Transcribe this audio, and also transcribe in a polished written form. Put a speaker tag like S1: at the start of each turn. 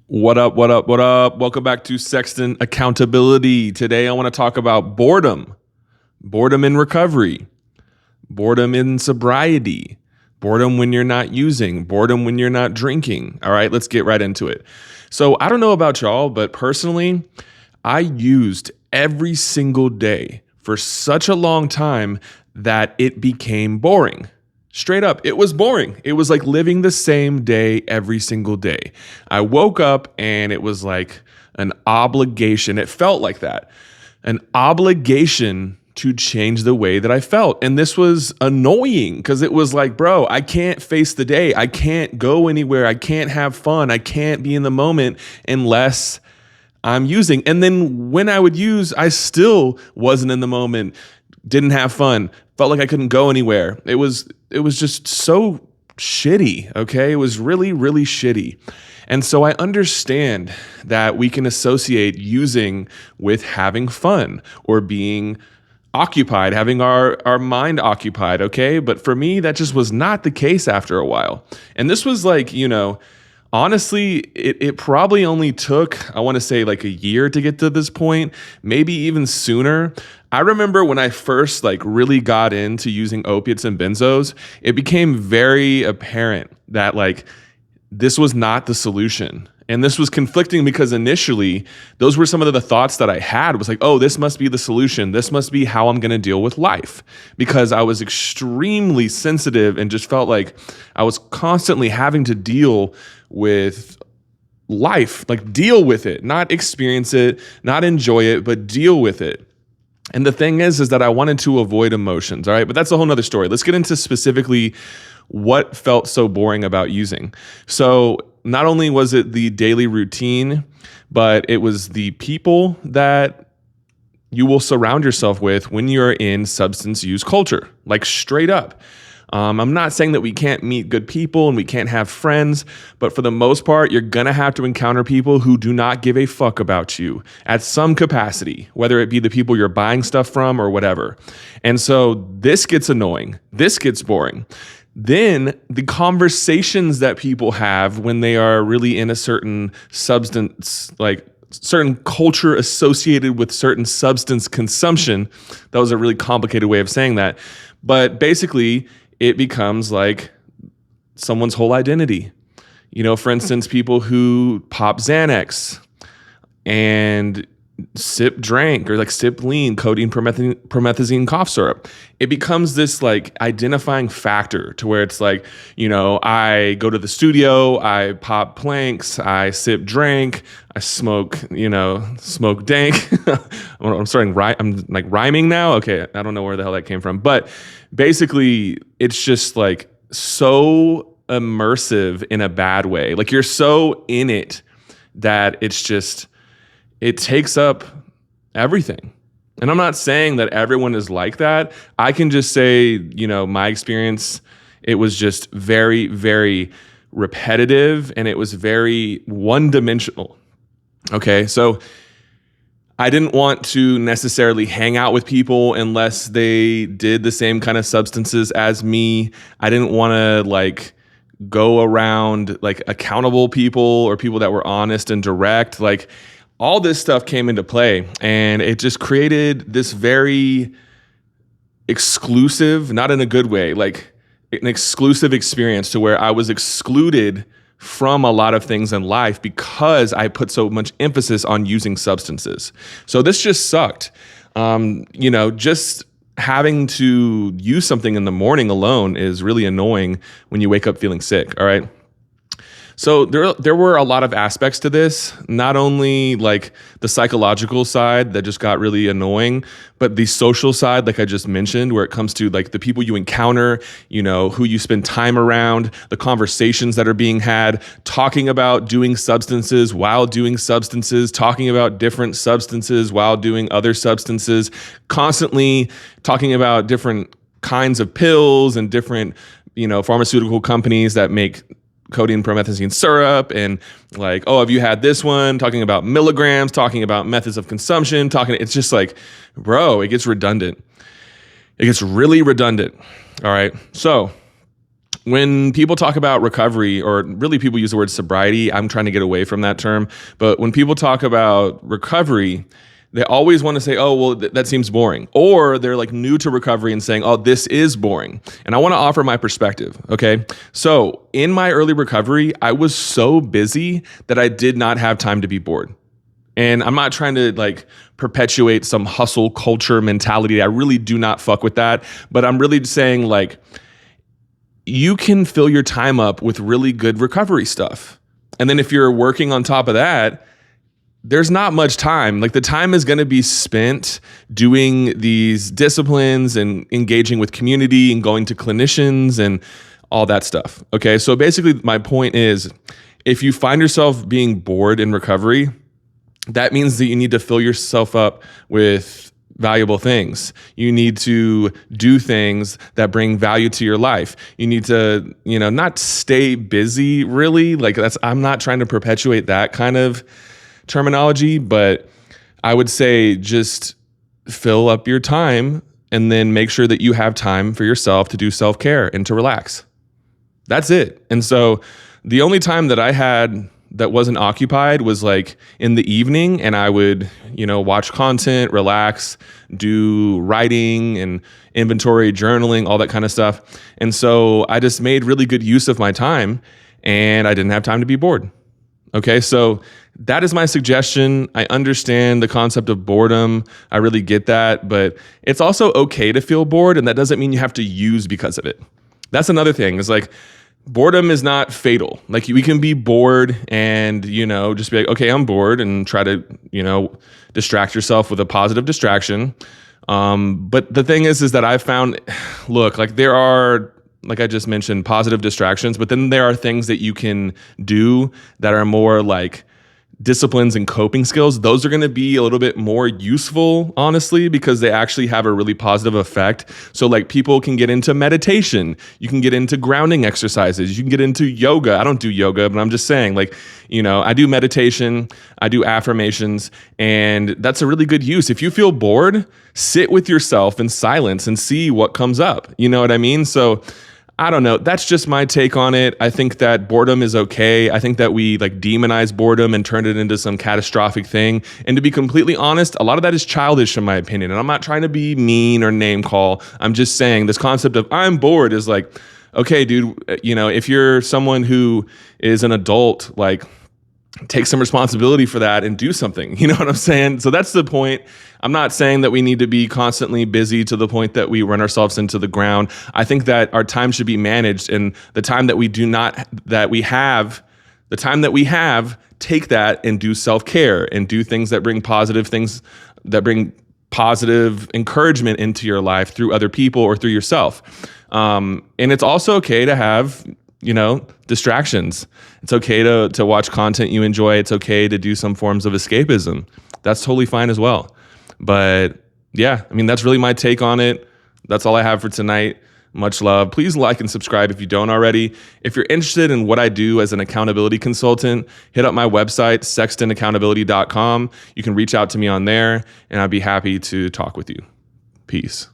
S1: What up, what up, what up? Welcome back to Sexton Accountability. Today I want to talk about boredom, boredom in recovery, boredom in sobriety, boredom when you're not using, boredom when you're not drinking. All right, let's get right into it. So I don't know about y'all, but personally, I used every single day for such a long time that it became boring. Straight up, it was boring. It was like living the same day every single day. I woke up and it was like an obligation. It felt like that, an obligation to change the way that I felt. And this was annoying because it was like, bro, I can't face the day. I can't go anywhere. I can't have fun. I can't be in the moment unless I'm using. And then when I would use, I still wasn't in the moment, didn't have fun, felt like I couldn't go anywhere. It was just so shitty, okay? It was really, really shitty. And so I understand that we can associate using with having fun or being occupied, having our mind occupied, okay? But for me, that just was not the case after a while. And this was like, honestly, it probably only took, I want to say like a year to get to this point, maybe even sooner. I remember when I first really got into using opiates and benzos, it became very apparent that this was not the solution. And this was conflicting because initially those were some of the thoughts that I had was like, oh, this must be the solution. This must be how I'm going to deal with life, because I was extremely sensitive and just felt like I was constantly having to deal with life, deal with it, not experience it, not enjoy it, but deal with it. And the thing is that I wanted to avoid emotions. All right. But that's a whole nother story. Let's get into specifically what felt so boring about using. So not only was it the daily routine, but it was the people that you will surround yourself with when you're in substance use culture, straight up. I'm not saying that we can't meet good people and we can't have friends, but for the most part, you're going to have to encounter people who do not give a fuck about you at some capacity, whether it be the people you're buying stuff from or whatever. And so this gets annoying. This gets boring. Then the conversations that people have when they are really in a certain substance, certain culture associated with certain substance consumption. That was a really complicated way of saying that. But basically, it becomes like someone's whole identity. For instance, people who pop Xanax and sip drink or sip lean, codeine, promethazine cough syrup. It becomes this identifying factor to where it's I go to the studio, I pop planks, I sip drink, I smoke, smoke dank. I'm rhyming now. Okay. I don't know where the hell that came from, but basically it's just so immersive in a bad way. You're so in it that it takes up everything. And I'm not saying that everyone is like that. I can just say, my experience, it was just very, very repetitive and it was very one-dimensional. Okay, so I didn't want to necessarily hang out with people unless they did the same kind of substances as me. I didn't want to go around accountable people or people that were honest and direct. All this stuff came into play and it just created this very exclusive, not in a good way, an exclusive experience to where I was excluded from a lot of things in life because I put so much emphasis on using substances. So this just sucked. Just having to use something in the morning alone is really annoying when you wake up feeling sick. All right. So there were a lot of aspects to this, not only the psychological side that just got really annoying, but the social side, like I just mentioned, where it comes to the people you encounter, who you spend time around, the conversations that are being had, talking about doing substances while doing substances, talking about different substances while doing other substances, constantly talking about different kinds of pills and different, pharmaceutical companies that make codeine promethazine syrup and oh, have you had this one? Talking about milligrams, talking about methods of consumption, it's just bro, it gets redundant. It gets really redundant. All right. So when people talk about recovery, or really people use the word sobriety, I'm trying to get away from that term. But when people talk about recovery, they always want to say, oh, well, that seems boring. Or they're like new to recovery and saying, oh, this is boring. And I want to offer my perspective. Okay. So in my early recovery, I was so busy that I did not have time to be bored. And I'm not trying to like perpetuate some hustle culture mentality. I really do not fuck with that. But I'm really saying like, you can fill your time up with really good recovery stuff. And then if you're working on top of that, there's not much time. Like the time is going to be spent doing these disciplines and engaging with community and going to clinicians and all that stuff. Okay. So basically my point is, if you find yourself being bored in recovery, that means that you need to fill yourself up with valuable things. You need to do things that bring value to your life. You need to, not stay busy really. Like I'm not trying to perpetuate that kind of terminology, but I would say just fill up your time and then make sure that you have time for yourself to do self-care and to relax. That's it. And so the only time that I had that wasn't occupied was like in the evening, and I would, watch content, relax, do writing and inventory, journaling, all that kind of stuff. And so I just made really good use of my time, and I didn't have time to be bored. Okay, so that is my suggestion. I understand the concept of boredom. I really get that, but it's also okay to feel bored, and that doesn't mean you have to use because of it. That's another thing. It's like, boredom is not fatal. Like we can be bored and, just be like, okay, I'm bored, and try to, distract yourself with a positive distraction. But the thing is that I've found, look, like there are, like I just mentioned, positive distractions, but then there are things that you can do that are more like disciplines and coping skills. Those are going to be a little bit more useful, honestly, because they actually have a really positive effect. So like people can get into meditation. You can get into grounding exercises. You can get into yoga. I don't do yoga, but I'm just saying like, I do meditation, I do affirmations, and that's a really good use. If you feel bored, sit with yourself in silence and see what comes up. You know what I mean? So I don't know. That's just my take on it. I think that boredom is okay. I think that we like demonize boredom and turn it into some catastrophic thing. And to be completely honest, a lot of that is childish in my opinion. And I'm not trying to be mean or name call. I'm just saying this concept of I'm bored is like, okay, dude, if you're someone who is an adult, like take some responsibility for that and do something. You know what I'm saying? So that's the point. I'm not saying that we need to be constantly busy to the point that we run ourselves into the ground. I think that our time should be managed, and the time that we have, take that and do self-care and do things that bring positive encouragement into your life through other people or through yourself. And it's also okay to have, distractions. It's okay to watch content you enjoy. It's okay to do some forms of escapism. That's totally fine as well. But yeah, that's really my take on it. That's all I have for tonight. Much love. Please like and subscribe if you don't already. If you're interested in what I do as an accountability consultant, hit up my website, sextonaccountability.com. You can reach out to me on there, and I'd be happy to talk with you. Peace.